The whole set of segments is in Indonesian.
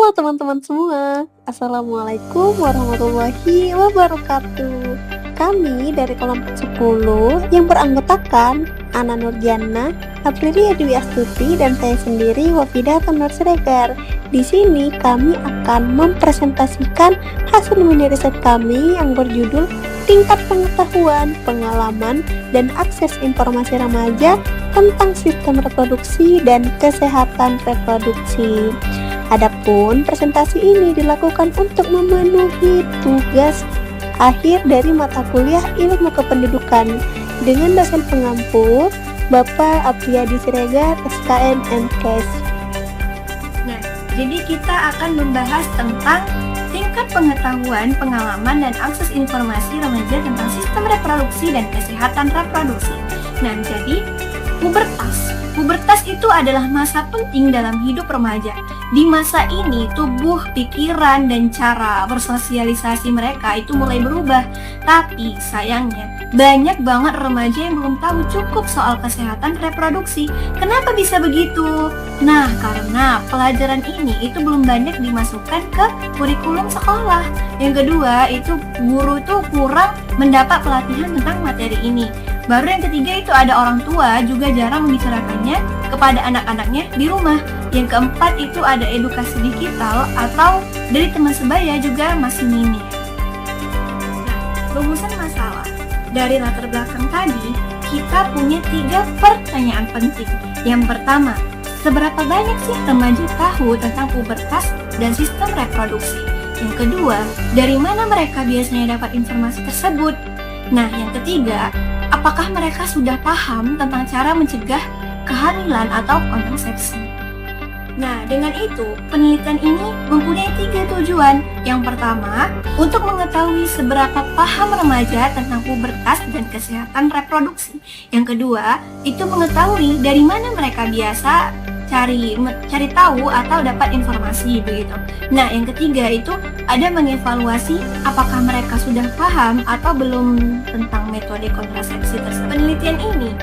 Halo teman-teman semua, Assalamualaikum warahmatullahi wabarakatuh. Kami dari kelompok 10 yang beranggotakan Ana Nurjana, Aprilia Dwi Astuti, dan saya sendiri Wafidah Tanur Siregar. Di sini kami akan mempresentasikan hasil mini riset kami yang berjudul Tingkat Pengetahuan, Pengalaman, dan Akses Informasi Remaja tentang Sistem Reproduksi dan Kesehatan Reproduksi. Adapun presentasi ini dilakukan untuk memenuhi tugas akhir dari mata kuliah Ilmu Kependudukan dengan dosen pengampu Bapak Apriyadi Siregar, SKN MKes. Nah, jadi kita akan membahas tentang tingkat pengetahuan, pengalaman, dan akses informasi remaja tentang sistem reproduksi dan kesehatan reproduksi. Nah, jadi Pubertas itu adalah masa penting dalam hidup remaja. Di masa ini, tubuh, pikiran, dan cara bersosialisasi mereka itu mulai berubah. Tapi sayangnya, banyak banget remaja yang belum tahu cukup soal kesehatan reproduksi. Kenapa bisa begitu? Nah, karena pelajaran ini itu belum banyak dimasukkan ke kurikulum sekolah. Yang kedua, itu guru itu kurang mendapat pelatihan tentang materi ini. Baru yang ketiga itu ada orang tua juga jarang membicarakannya kepada anak-anaknya di rumah. Yang keempat itu ada edukasi digital atau dari teman sebaya juga masih minim. Nah, rumusan masalah. Dari latar belakang tadi, kita punya 3 pertanyaan penting. Yang pertama, seberapa banyak sih remaja tahu tentang pubertas dan sistem reproduksi? Yang kedua, dari mana mereka biasanya dapat informasi tersebut? Nah, yang ketiga, apakah mereka sudah paham tentang cara mencegah kehamilan atau kontrasepsi? Nah, dengan itu, penelitian ini mempunyai 3 tujuan. Yang pertama, untuk mengetahui seberapa paham remaja tentang pubertas dan kesehatan reproduksi. Yang kedua, itu mengetahui dari mana mereka biasa cari tahu atau dapat informasi begitu. Nah, yang ketiga itu ada mengevaluasi apakah mereka sudah paham atau belum tentang metode kontrasepsi tersebut. Penelitian ini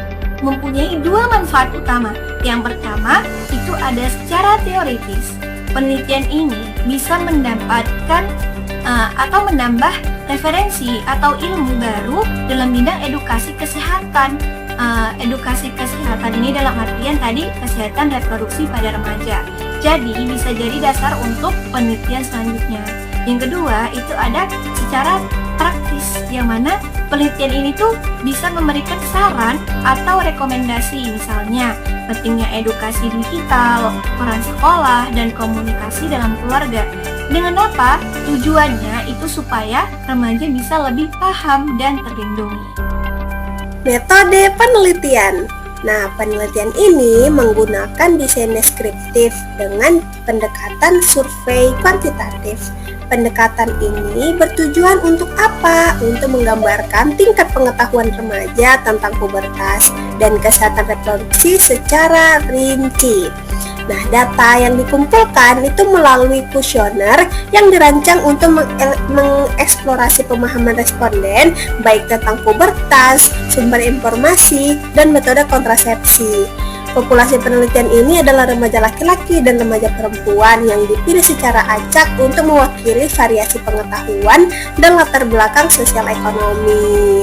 mempunyai 2 manfaat utama. Yang pertama itu ada secara teoritis. Penelitian ini bisa mendapatkan atau menambah referensi atau ilmu baru dalam bidang edukasi kesehatan. Edukasi kesehatan ini dalam artian tadi kesehatan reproduksi pada remaja. Jadi bisa jadi dasar untuk penelitian selanjutnya. Yang kedua itu ada secara praktis, yang mana penelitian ini tuh bisa memberikan saran atau rekomendasi, misalnya pentingnya edukasi digital, peran sekolah, dan komunikasi dalam keluarga. Dengan apa? Tujuannya itu supaya remaja bisa lebih paham dan terlindungi. Metode penelitian. Nah, penelitian ini menggunakan desain deskriptif dengan pendekatan survei kuantitatif. Pendekatan ini bertujuan untuk apa? Untuk menggambarkan tingkat pengetahuan remaja tentang pubertas dan kesehatan reproduksi secara rinci. Nah, data yang dikumpulkan itu melalui kuesioner yang dirancang untuk mengeksplorasi pemahaman responden baik tentang pubertas, sumber informasi, dan metode kontrasepsi. Populasi penelitian ini adalah remaja laki-laki dan remaja perempuan yang dipilih secara acak untuk mewakili variasi pengetahuan dan latar belakang sosial ekonomi.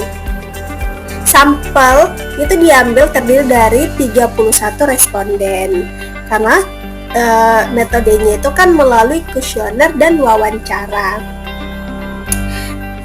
Sampel itu diambil terdiri dari 31 responden. Karena metodenya itu kan melalui kuesioner dan wawancara.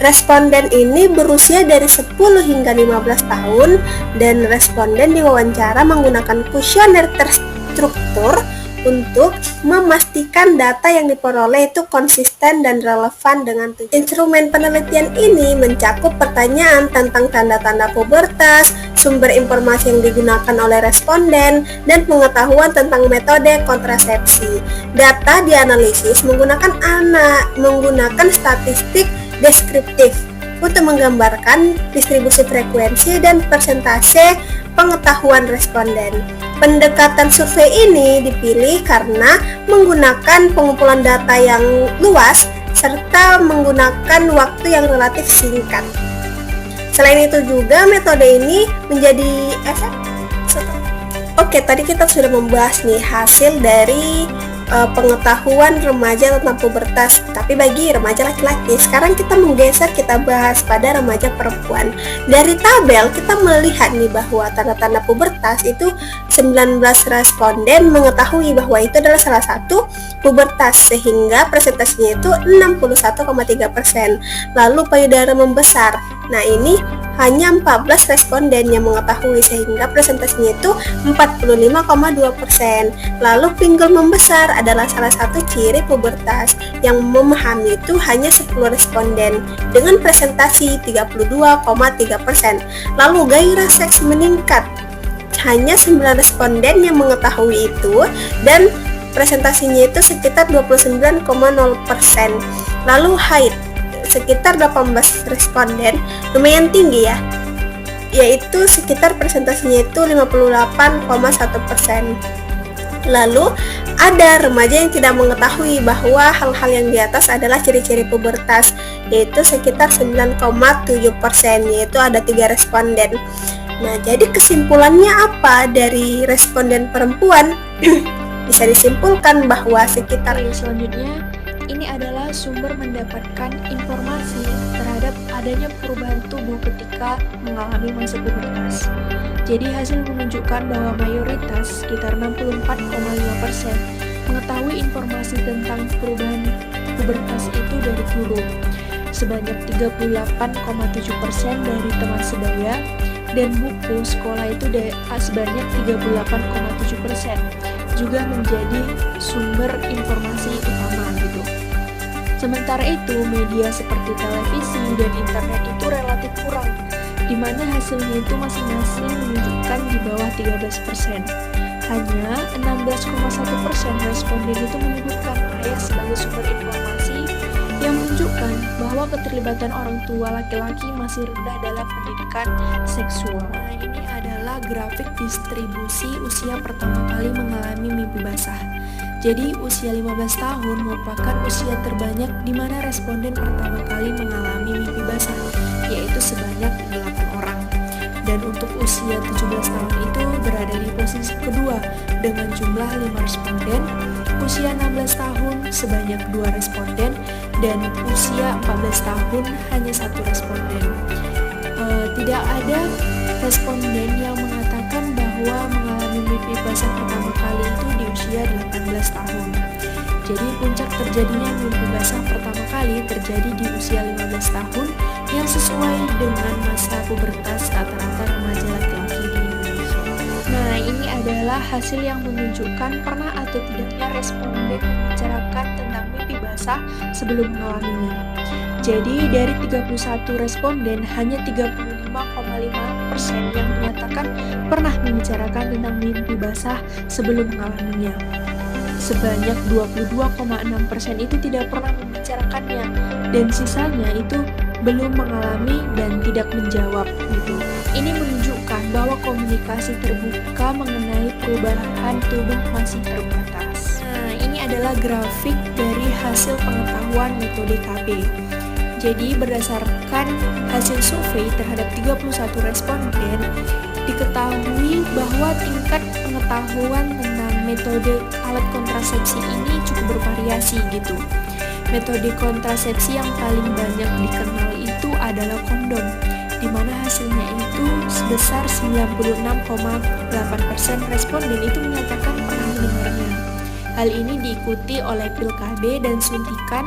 Responden ini berusia dari 10 hingga 15 tahun dan responden diwawancara menggunakan kuesioner terstruktur untuk memastikan data yang diperoleh itu konsisten dan relevan dengan tujuan. Instrumen penelitian ini mencakup pertanyaan tentang tanda-tanda pubertas, sumber informasi yang digunakan oleh responden, dan pengetahuan tentang metode kontrasepsi. Data dianalisis menggunakan statistik deskriptif untuk menggambarkan distribusi frekuensi dan persentase pengetahuan responden. Pendekatan survei ini dipilih karena menggunakan pengumpulan data yang luas serta menggunakan waktu yang relatif singkat. Selain itu juga metode ini menjadi efektif. Oke, tadi kita sudah membahas nih hasil dari pengetahuan remaja tentang pubertas, tapi bagi remaja laki-laki. Sekarang kita menggeser, kita bahas pada remaja perempuan. Dari tabel kita melihat nih bahwa tanda-tanda pubertas itu 19 responden mengetahui bahwa itu adalah salah satu pubertas, sehingga presentasinya itu 61,3%. Lalu payudara membesar, nah ini hanya 14 responden yang mengetahui, sehingga presentasinya itu 45,2%. Lalu pinggul membesar adalah salah satu ciri pubertas, yang memahami itu hanya 10 responden dengan presentasi 32,3%. Lalu gairah seks meningkat, hanya 9 responden yang mengetahui itu, dan presentasinya itu sekitar 29,0%. Lalu haid sekitar 18 responden, lumayan tinggi ya, yaitu sekitar presentasinya itu 58,1%. Lalu ada remaja yang tidak mengetahui bahwa hal-hal yang di atas adalah ciri-ciri pubertas, yaitu sekitar 9,7%, yaitu ada 3 responden. Nah, jadi kesimpulannya apa dari responden perempuan? Bisa disimpulkan bahwa sekitar selanjutnya ini adalah sumber mendapatkan informasi terhadap adanya perubahan tubuh ketika mengalami masa pubertas. Jadi hasil menunjukkan bahwa mayoritas sekitar 64,5% mengetahui informasi tentang perubahan pubertas itu dari guru, sebanyak 38,7% dari teman sebaya, dan buku sekolah itu sebanyak 38,7% juga menjadi sumber informasi utama gitu. Sementara itu, media seperti televisi dan internet itu relatif kurang, di mana hasilnya itu masing-masing menunjukkan di bawah 13%. Hanya 16,1% responden itu menyebutkan ayah sebagai sumber informasi, yang menunjukkan bahwa keterlibatan orang tua laki-laki masih rendah dalam pendidikan seksual. Nah, ini adalah grafik distribusi usia pertama kali mengalami mimpi basah. Jadi usia 15 tahun merupakan usia terbanyak di mana responden pertama kali mengalami mimpi basah, yaitu sebanyak 8 orang. Dan untuk usia 17 tahun itu berada di posisi kedua dengan jumlah 5 responden, usia 16 tahun sebanyak 2 responden, dan usia 14 tahun hanya 1 responden. Tidak ada responden yang mengatakan bahwa mengalami mimpi basah pertama kali itu di usia 18 tahun. Jadi puncak terjadinya mimpi basah pertama kali terjadi di usia 15 tahun yang sesuai dengan masa pubertas rata-rata remaja laki-laki di Indonesia. Nah, ini adalah hasil yang menunjukkan pernah atau tidaknya responden membicarakan tentang mimpi basah sebelum mengalaminya. Jadi dari 31 responden hanya 35,5% yang menyatakan pernah membicarakan tentang mimpi basah sebelum mengalaminya. Sebanyak 22,6% itu tidak pernah membicarakannya, dan sisanya itu belum mengalami dan tidak menjawab gitu. Ini menunjukkan bahwa komunikasi terbuka mengenai perubahan tubuh masih terbatas. Nah, ini adalah grafik dari hasil pengetahuan metode KB. Jadi berdasarkan hasil survei terhadap 31 responden, diketahui bahwa tingkat pengetahuan tentang metode alat kontrasepsi ini cukup bervariasi gitu. Metode kontrasepsi yang paling banyak dikenal itu adalah kondom, di mana hasilnya itu sebesar 96,8% responden itu menyatakan pernah mendengarnya. Hal ini diikuti oleh pil KB dan suntikan,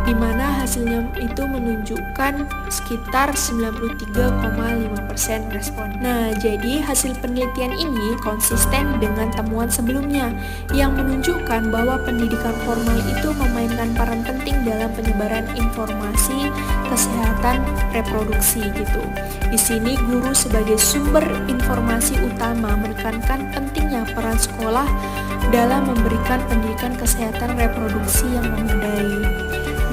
di mana hasilnya itu menunjukkan sekitar 93,5% respon. Nah, jadi hasil penelitian ini konsisten dengan temuan sebelumnya yang menunjukkan bahwa pendidikan formal itu memainkan peran penting dalam penyebaran informasi kesehatan reproduksi gitu. Di sini guru sebagai sumber informasi utama menekankan pentingnya peran sekolah dalam memberikan pendidikan kesehatan reproduksi yang memadai.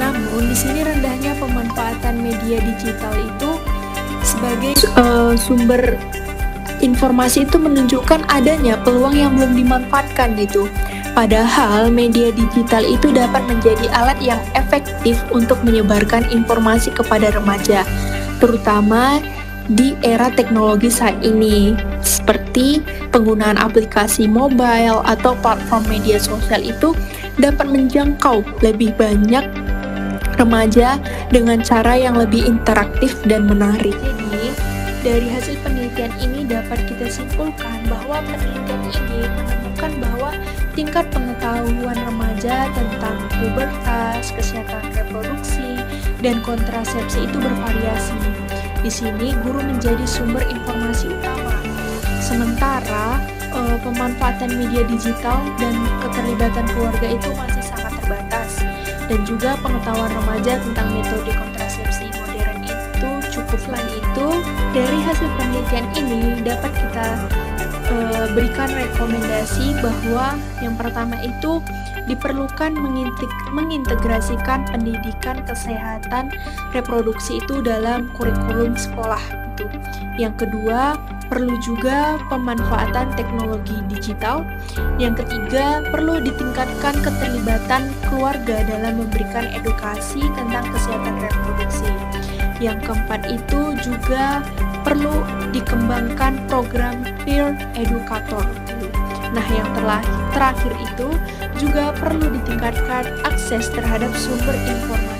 Namun di sini rendahnya pemanfaatan media digital itu sebagai sumber informasi itu menunjukkan adanya peluang yang belum dimanfaatkan gitu. Padahal media digital itu dapat menjadi alat yang efektif untuk menyebarkan informasi kepada remaja, terutama di era teknologi saat ini, seperti penggunaan aplikasi mobile atau platform media sosial itu dapat menjangkau lebih banyak remaja dengan cara yang lebih interaktif dan menarik. Jadi, dari hasil penelitian ini dapat kita simpulkan bahwa penelitian ini menemukan bahwa tingkat pengetahuan remaja tentang pubertas, kesehatan reproduksi, dan kontrasepsi itu bervariasi. Di sini guru menjadi sumber informasi utama. Sementara pemanfaatan media digital dan keterlibatan keluarga itu masih sangat terbatas. Dan juga pengetahuan remaja tentang metode kontrasepsi modern itu cukup. Selain itu, dari hasil penelitian ini dapat kita berikan rekomendasi bahwa yang pertama itu diperlukan mengintegrasikan pendidikan kesehatan reproduksi itu dalam kurikulum sekolah itu. Yang kedua, perlu juga pemanfaatan teknologi digital. Yang ketiga, perlu ditingkatkan keterlibatan keluarga dalam memberikan edukasi tentang kesehatan reproduksi. Yang keempat itu juga perlu dikembangkan program peer educator. Nah, yang terakhir itu juga perlu ditingkatkan akses terhadap sumber informasi